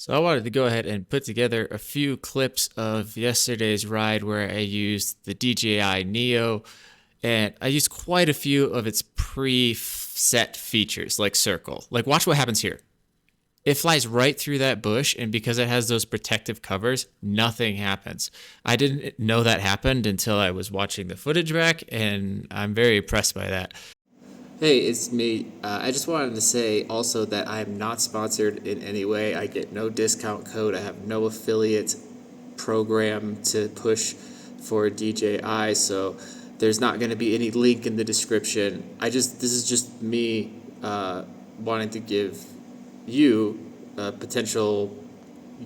So I wanted to go ahead and put together a few clips of yesterday's ride where I used the DJI NEO, and I used quite a few of its preset features like circle. Like watch what happens here. It flies right through that bush, and because it has those protective covers, nothing happens. I didn't know that happened until I was watching the footage back, and I'm very impressed by that. Hey, it's me. I just wanted to say also that I am not sponsored in any way. I get no discount code. I have no affiliate program to push for DJI, so there's not going to be any link in the description. This is just me wanting to give you a potential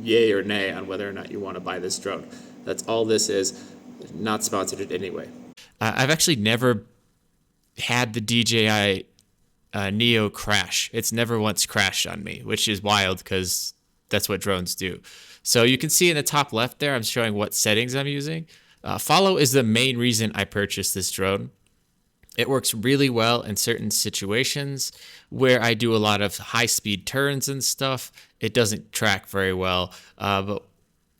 yay or nay on whether or not you want to buy this drone. That's all this is. Not sponsored in any way. I've actually never had the DJI NEO crash. It's never once crashed on me, which is wild because that's what drones do. So you can see in the top left there, I'm showing what settings I'm using. Follow is the main reason I purchased this drone. It works really well in certain situations where I do a lot of high-speed turns and stuff. It doesn't track very well, but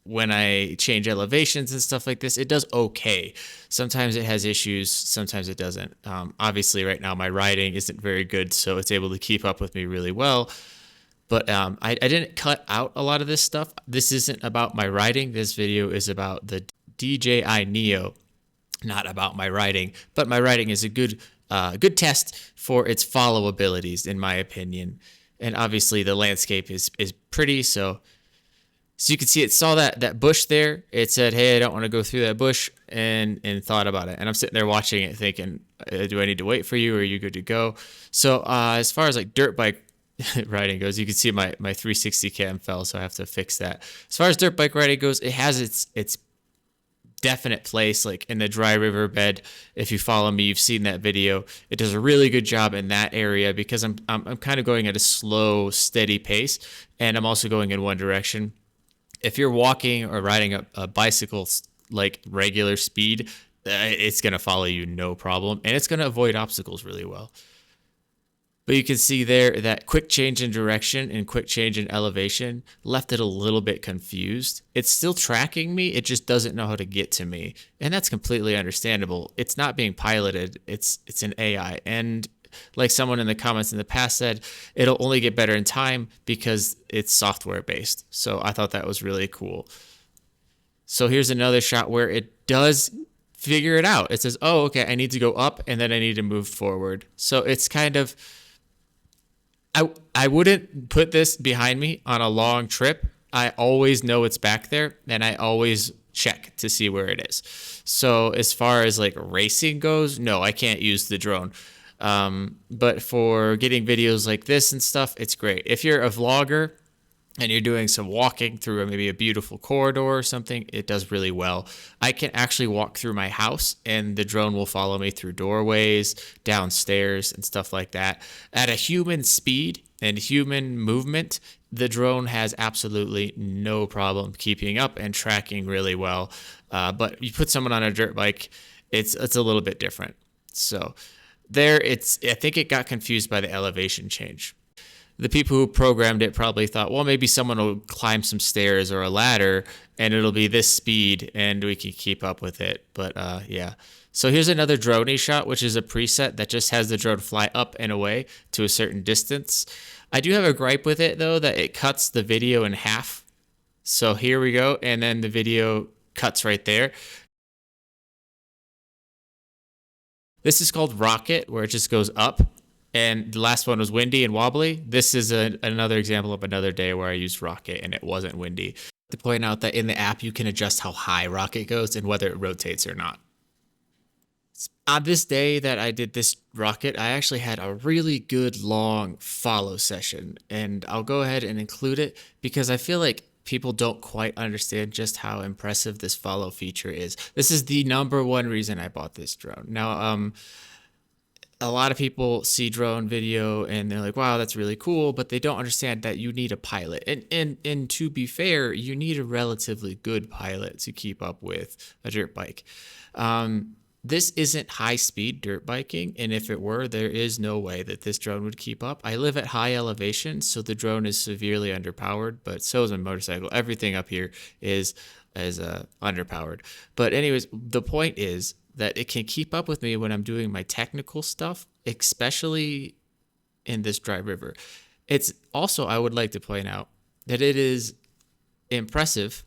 when I change elevations and stuff like this, it does okay. Sometimes it has issues, sometimes it doesn't. Obviously, right now my riding isn't very good, so it's able to keep up with me really well. But I didn't cut out a lot of this stuff. This isn't about my riding. This video is about the DJI NEO, not about my riding. But my riding is a good test for its follow abilities, in my opinion. And obviously, the landscape is pretty, so you can see it saw that bush there. It said, hey, I don't want to go through that bush, and thought about it. And I'm sitting there watching it thinking, do I need to wait for you, or are you good to go? So as far as like dirt bike riding goes, you can see my 360 cam fell, so I have to fix that. As far as dirt bike riding goes, it has its definite place, like in the dry river bed. If you follow me, you've seen that video. It does a really good job in that area because I'm kind of going at a slow, steady pace, and I'm also going in one direction. If you're walking or riding a bicycle like regular speed, it's going to follow you no problem, and it's going to avoid obstacles really well. But you can see there that quick change in direction and quick change in elevation left it a little bit confused. It's still tracking me, it just doesn't know how to get to me, and that's completely understandable. It's not being piloted, it's an AI, and like someone in the comments in the past said, it'll only get better in time because it's software based. So I thought that was really cool. So here's another shot where it does figure it out. It says, oh, okay, I need to go up and then I need to move forward. So it's kind of, I wouldn't put this behind me on a long trip. I always know it's back there, and I always check to see where it is. So as far as like racing goes, no, I can't use the drone. But for getting videos like this and stuff, it's great. If you're a vlogger and you're doing some walking through maybe a beautiful corridor or something, it does really well. I can actually walk through my house and the drone will follow me through doorways, downstairs, and stuff like that. At a human speed and human movement, the drone has absolutely no problem keeping up and tracking really well. But you put someone on a dirt bike, it's a little bit different. So there, I think it got confused by the elevation change. The people who programmed it probably thought, well, maybe someone will climb some stairs or a ladder and it'll be this speed and we can keep up with it. But yeah. So here's another drone shot, which is a preset that just has the drone fly up and away to a certain distance. I do have a gripe with it though, that it cuts the video in half. So here we go. And then the video cuts right there. This is called rocket, where it just goes up. And the last one was windy and wobbly. This is another example of another day where I used rocket and it wasn't windy. To point out that in the app, you can adjust how high rocket goes and whether it rotates or not. On this day that I did this rocket, I actually had a really good long follow session. And I'll go ahead and include it because I feel like people don't quite understand just how impressive this follow feature is. This is the number one reason I bought this drone. Now, a lot of people see drone video and they're like, wow, that's really cool, but they don't understand that you need a pilot. And to be fair, you need a relatively good pilot to keep up with a dirt bike. This isn't high speed dirt biking, and if it were, there is no way that this drone would keep up. I live at high elevation, so the drone is severely underpowered, but so is my motorcycle. Everything up here is underpowered. But anyways, the point is that it can keep up with me when I'm doing my technical stuff, especially in this dry river. It's also, I would like to point out that it is impressive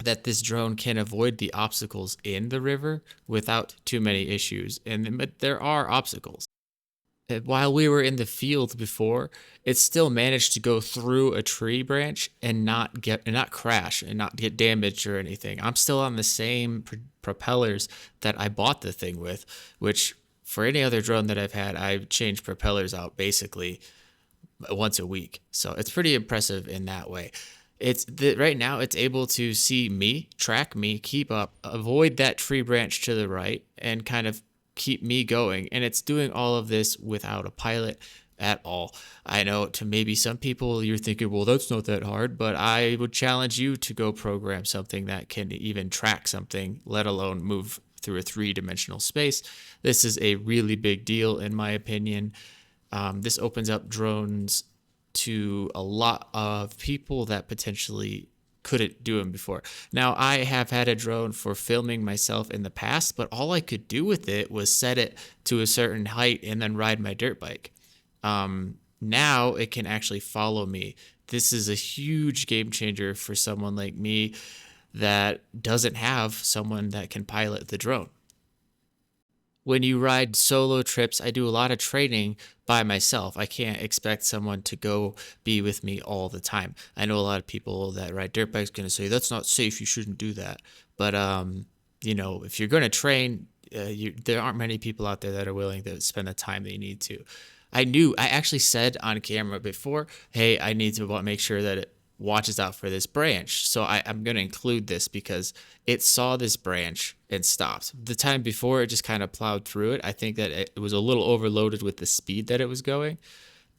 that this drone can avoid the obstacles in the river without too many issues. But there are obstacles. While we were in the field before, it still managed to go through a tree branch and not crash and not get damaged or anything. I'm still on the same propellers that I bought the thing with, which for any other drone that I've had, I change propellers out basically once a week. So it's pretty impressive in that way. Right now it's able to see me, track me, keep up, avoid that tree branch to the right, and kind of keep me going. And it's doing all of this without a pilot at all. I know to maybe some people you're thinking, well, that's not that hard, but I would challenge you to go program something that can even track something, let alone move through a three-dimensional space. This is a really big deal in my opinion. This opens up drones to a lot of people that potentially couldn't do them before. Now, I have had a drone for filming myself in the past, but all I could do with it was set it to a certain height and then ride my dirt bike. Now it can actually follow me. This is a huge game changer for someone like me that doesn't have someone that can pilot the drone. When you ride solo trips, I do a lot of training by myself. I can't expect someone to go be with me all the time. I know a lot of people that ride dirt bikes going to say that's not safe. You shouldn't do that. But if you're going to train, there aren't many people out there that are willing to spend the time they need to. I actually said on camera before, hey, I need to make sure that it watches out for this branch. So I'm going to include this because it saw this branch and stopped. The time before, it just kind of plowed through it. I think that it was a little overloaded with the speed that it was going,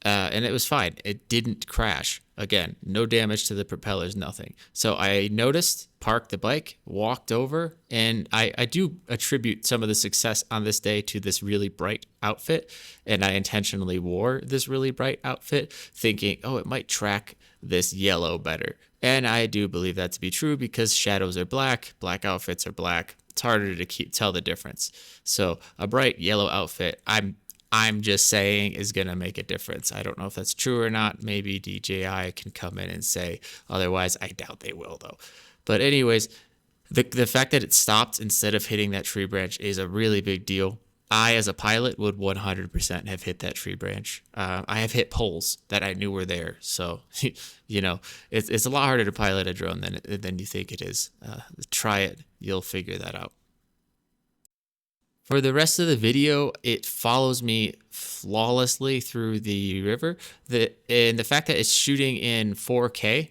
and it was fine. It didn't crash. Again, no damage to the propellers, nothing. So I noticed, parked the bike, walked over, and I do attribute some of the success on this day to this really bright outfit, and I intentionally wore this really bright outfit thinking, oh, it might track this yellow better. And I do believe that to be true because shadows are black, black outfits are black. It's harder to tell the difference. So a bright yellow outfit, I'm just saying, is going to make a difference. I don't know if that's true or not. Maybe DJI can come in and say otherwise. I doubt they will, though. But anyways, the fact that it stopped instead of hitting that tree branch is a really big deal. I, as a pilot, would 100% have hit that tree branch. I have hit poles that I knew were there. So, it's a lot harder to pilot a drone than you think it is. Try it. You'll figure that out. For the rest of the video, it follows me flawlessly through the river. And the fact that it's shooting in 4K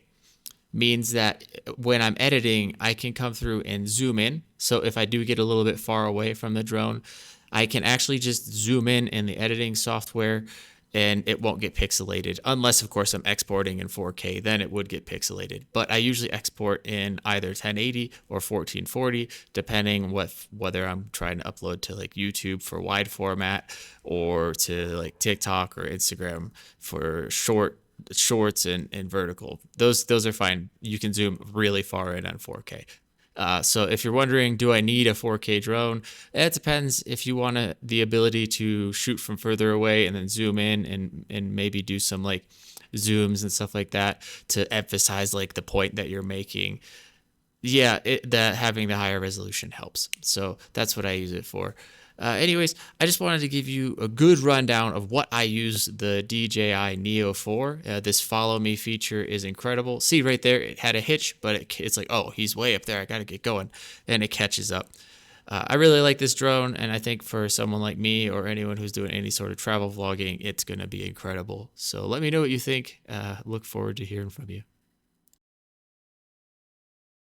means that when I'm editing, I can come through and zoom in. So if I do get a little bit far away from the drone, I can actually just zoom in the editing software and it won't get pixelated unless, of course, I'm exporting in 4K. Then it would get pixelated. But I usually export in either 1080 or 1440, depending whether I'm trying to upload to like YouTube for wide format or to like TikTok or Instagram for shorts and vertical. Those are fine. You can zoom really far in on 4K. So if you're wondering, do I need a 4K drone? It depends. If you want the ability to shoot from further away and then zoom in and maybe do some like zooms and stuff like that to emphasize like the point that you're making. Yeah, that having the higher resolution helps. So that's what I use it for. Anyways, I just wanted to give you a good rundown of what I use the DJI NEO for. This follow me feature is incredible. See right there, it had a hitch, but it's like, oh, he's way up there. I got to get going. And it catches up. I really like this drone, and I think for someone like me or anyone who's doing any sort of travel vlogging, it's going to be incredible. So let me know what you think. Look forward to hearing from you.